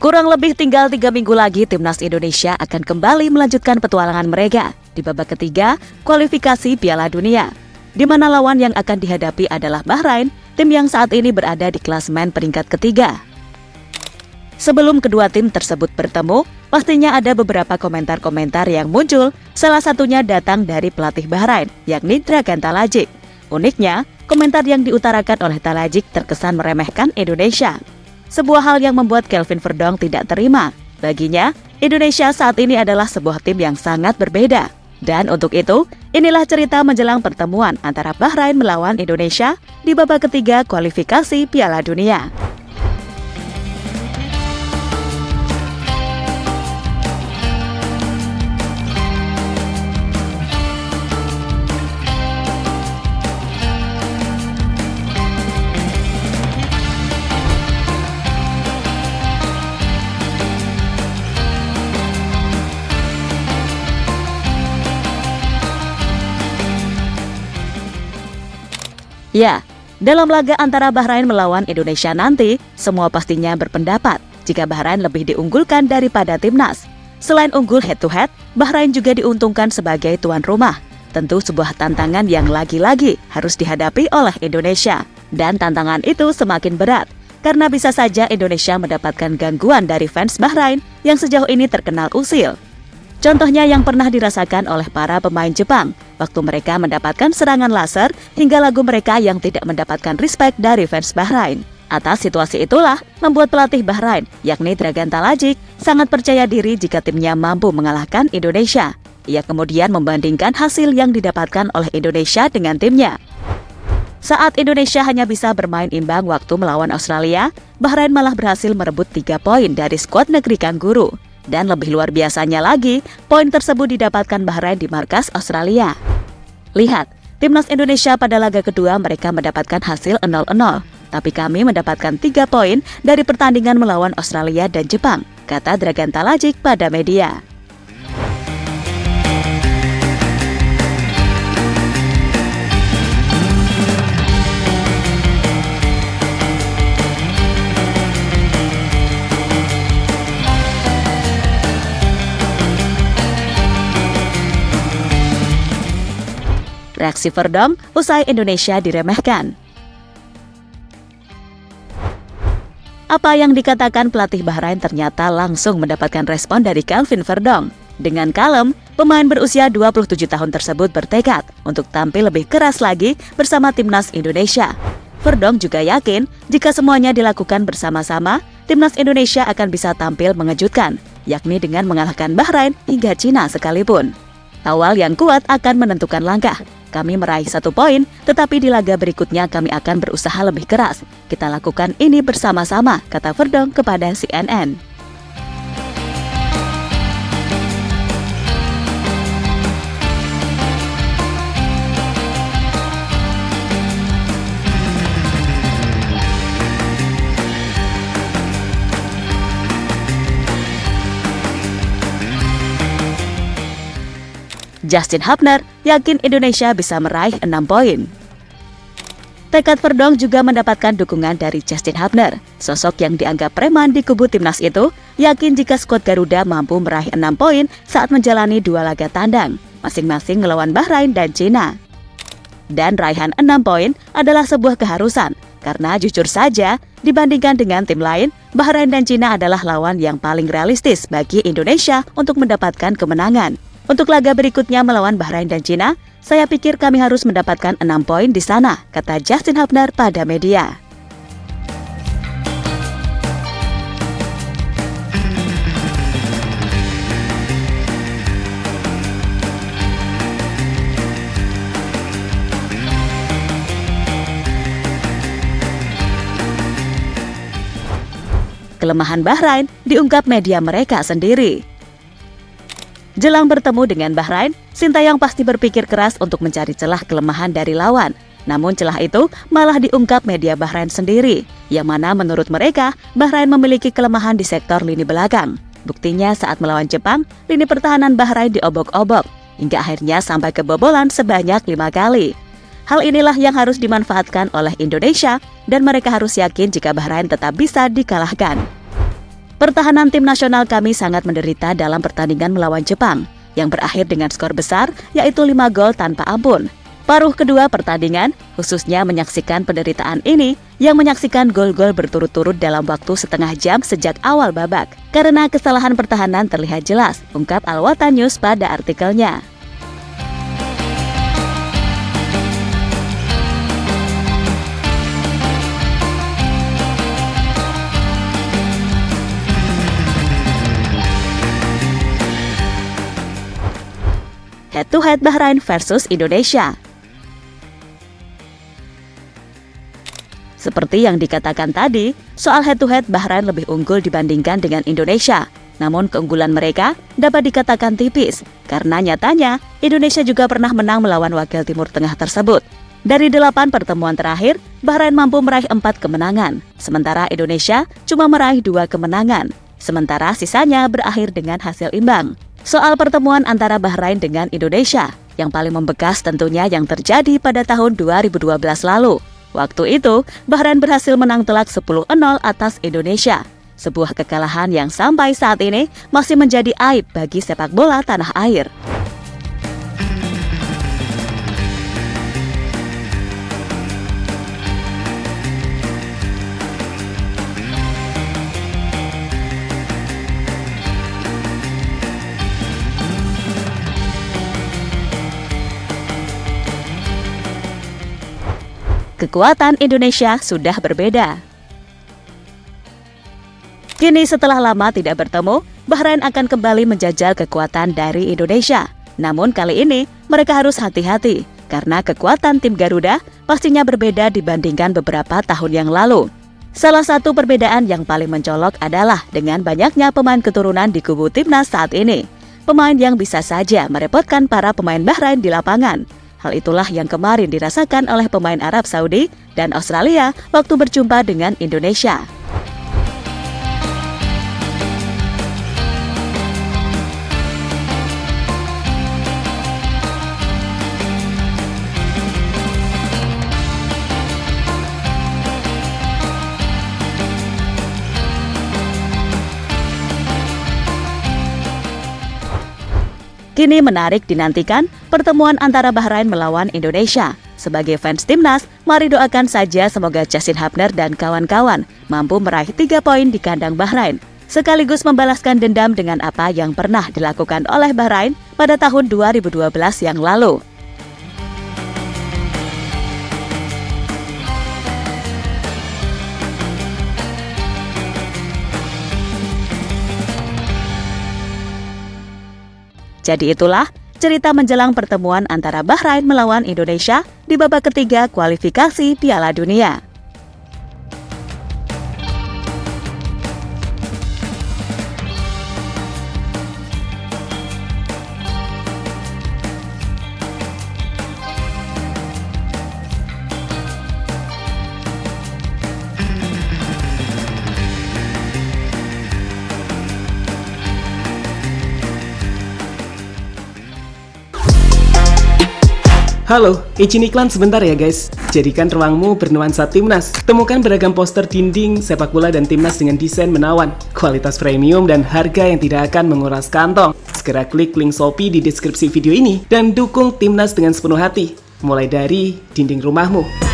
Kurang lebih tinggal 3 minggu lagi Timnas Indonesia akan kembali melanjutkan petualangan mereka di babak ketiga kualifikasi Piala Dunia, di mana lawan yang akan dihadapi adalah Bahrain, tim yang saat ini berada di klasemen peringkat ketiga. Sebelum kedua tim tersebut bertemu, pastinya ada beberapa komentar-komentar yang muncul, salah satunya datang dari pelatih Bahrain, yakni Dragan Talajik. Uniknya, komentar yang diutarakan oleh Talajik terkesan meremehkan Indonesia. Sebuah hal yang membuat Kelvin Verdonk tidak terima. Baginya, Indonesia saat ini adalah sebuah tim yang sangat berbeda. Dan untuk itu, inilah cerita menjelang pertemuan antara Bahrain melawan Indonesia di babak ketiga kualifikasi Piala Dunia. Ya, dalam laga antara Bahrain melawan Indonesia nanti, semua pastinya berpendapat jika Bahrain lebih diunggulkan daripada Timnas. Selain unggul head-to-head, Bahrain juga diuntungkan sebagai tuan rumah. Tentu sebuah tantangan yang lagi-lagi harus dihadapi oleh Indonesia. Dan tantangan itu semakin berat, karena bisa saja Indonesia mendapatkan gangguan dari fans Bahrain yang sejauh ini terkenal usil. Contohnya yang pernah dirasakan oleh para pemain Jepang waktu mereka mendapatkan serangan laser hingga lagu mereka yang tidak mendapatkan respect dari fans Bahrain. Atas situasi itulah membuat pelatih Bahrain, yakni Dragan Talajik, sangat percaya diri jika timnya mampu mengalahkan Indonesia. Ia kemudian membandingkan hasil yang didapatkan oleh Indonesia dengan timnya. Saat Indonesia hanya bisa bermain imbang waktu melawan Australia, Bahrain malah berhasil merebut 3 poin dari skuad negeri Kangguru. Dan lebih luar biasanya lagi, poin tersebut didapatkan Bahrain di markas Australia. Lihat, Timnas Indonesia pada laga kedua mereka mendapatkan hasil 0-0. Tapi kami mendapatkan 3 poin dari pertandingan melawan Australia dan Jepang, kata Dragan Talajik pada media. Reaksi Verdonk usai Indonesia diremehkan. Apa yang dikatakan pelatih Bahrain ternyata langsung mendapatkan respon dari Kelvin Verdonk. Dengan kalem, pemain berusia 27 tahun tersebut bertekad untuk tampil lebih keras lagi bersama Timnas Indonesia. Verdonk juga yakin jika semuanya dilakukan bersama-sama, Timnas Indonesia akan bisa tampil mengejutkan, yakni dengan mengalahkan Bahrain hingga Cina sekalipun. Awal yang kuat akan menentukan langkah. Kami meraih 1 poin, tetapi di laga berikutnya kami akan berusaha lebih keras. Kita lakukan ini bersama-sama, kata Verdonk kepada CNN. Justin Hubner yakin Indonesia bisa meraih 6 poin. Tekad Verdonk juga mendapatkan dukungan dari Justin Hubner. Sosok yang dianggap preman di kubu Timnas itu yakin jika skuad Garuda mampu meraih 6 poin saat menjalani 2 laga tandang, masing-masing melawan Bahrain dan Cina. Dan raihan 6 poin adalah sebuah keharusan, karena jujur saja, dibandingkan dengan tim lain, Bahrain dan Cina adalah lawan yang paling realistis bagi Indonesia untuk mendapatkan kemenangan. Untuk laga berikutnya melawan Bahrain dan Cina, saya pikir kami harus mendapatkan 6 poin di sana, kata Justin Hubner pada media. Kelemahan Bahrain diungkap media mereka sendiri. Jelang bertemu dengan Bahrain, Sintayong pasti berpikir keras untuk mencari celah kelemahan dari lawan. Namun celah itu malah diungkap media Bahrain sendiri, yang mana menurut mereka, Bahrain memiliki kelemahan di sektor lini belakang. Buktinya saat melawan Jepang, lini pertahanan Bahrain diobok-obok, hingga akhirnya sampai kebobolan sebanyak 5 kali. Hal inilah yang harus dimanfaatkan oleh Indonesia, dan mereka harus yakin jika Bahrain tetap bisa dikalahkan. Pertahanan tim nasional kami sangat menderita dalam pertandingan melawan Jepang, yang berakhir dengan skor besar, yaitu 5 gol tanpa ampun. Paruh kedua pertandingan, khususnya menyaksikan penderitaan ini, yang menyaksikan gol-gol berturut-turut dalam waktu setengah jam sejak awal babak. Karena kesalahan pertahanan terlihat jelas, ungkap Al Watan News pada artikelnya. Head-to-head Bahrain versus Indonesia. Seperti yang dikatakan tadi, soal head-to-head Bahrain lebih unggul dibandingkan dengan Indonesia. Namun keunggulan mereka dapat dikatakan tipis, karena nyatanya Indonesia juga pernah menang melawan wakil Timur Tengah tersebut. Dari 8 pertemuan terakhir, Bahrain mampu meraih 4 kemenangan, sementara Indonesia cuma meraih 2 kemenangan, sementara sisanya berakhir dengan hasil imbang. Soal pertemuan antara Bahrain dengan Indonesia, yang paling membekas tentunya yang terjadi pada tahun 2012 lalu. Waktu itu, Bahrain berhasil menang telak 10-0 atas Indonesia. Sebuah kekalahan yang sampai saat ini masih menjadi aib bagi sepak bola tanah air. Kekuatan Indonesia sudah berbeda. Kini setelah lama tidak bertemu, Bahrain akan kembali menjajal kekuatan dari Indonesia. Namun kali ini mereka harus hati-hati, karena kekuatan tim Garuda pastinya berbeda dibandingkan beberapa tahun yang lalu. Salah satu perbedaan yang paling mencolok adalah dengan banyaknya pemain keturunan di kubu timnas saat ini. Pemain yang bisa saja merepotkan para pemain Bahrain di lapangan. Hal itulah yang kemarin dirasakan oleh pemain Arab Saudi dan Australia waktu berjumpa dengan Indonesia. Kini menarik dinantikan pertemuan antara Bahrain melawan Indonesia. Sebagai fans timnas, mari doakan saja semoga Justin Hubner dan kawan-kawan mampu meraih 3 poin di kandang Bahrain, sekaligus membalaskan dendam dengan apa yang pernah dilakukan oleh Bahrain pada tahun 2012 yang lalu. Jadi itulah cerita menjelang pertemuan antara Bahrain melawan Indonesia di babak ketiga kualifikasi Piala Dunia. Halo, izin iklan sebentar ya guys. Jadikan ruangmu bernuansa timnas. Temukan beragam poster dinding, sepak bola dan timnas dengan desain menawan, kualitas premium dan harga yang tidak akan menguras kantong. Segera klik link Shopee di deskripsi video ini dan dukung timnas dengan sepenuh hati. Mulai dari dinding rumahmu.